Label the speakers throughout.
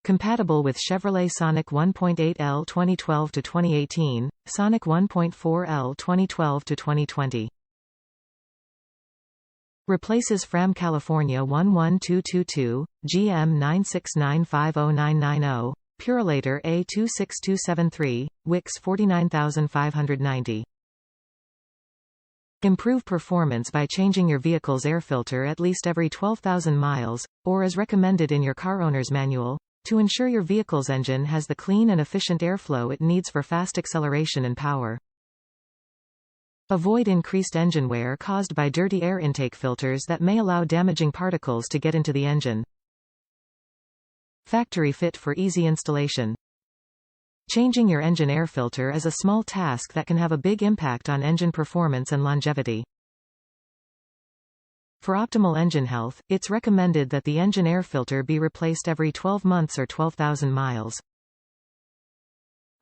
Speaker 1: Compatible with Chevrolet Sonic 1.8L 2012 to 2018, Sonic 1.4L 2012 to 2020. Replaces FRAM California 11222, GM 969509090, PUROLATOR XA6273, Wix 49590. Improve performance by changing your vehicle's air filter at least every 12,000 miles, or as recommended in your car owner's manual, to ensure your vehicle's engine has the clean and efficient airflow it needs for fast acceleration and power. Avoid increased engine wear caused by dirty air intake filters that may allow damaging particles to get into the engine. Factory fit for easy installation. Changing your engine air filter is a small task that can have a big impact on engine performance and longevity. For optimal engine health, it's recommended that the engine air filter be replaced every 12 months or 12,000 miles.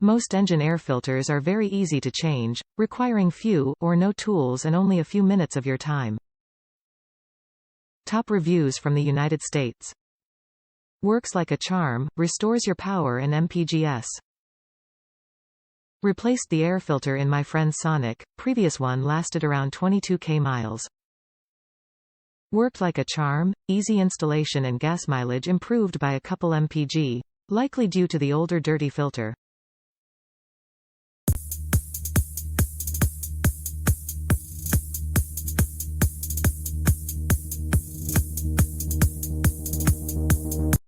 Speaker 1: Most engine air filters are very easy to change, requiring few or no tools and only a few minutes of your time. Top reviews from the United States. Works like a charm, restores your power and MPGs. Replaced the air filter in my friend's Sonic, previous one lasted around 22k miles. Worked like a charm, easy installation and gas mileage improved by a couple mpg, likely due to the older dirty filter.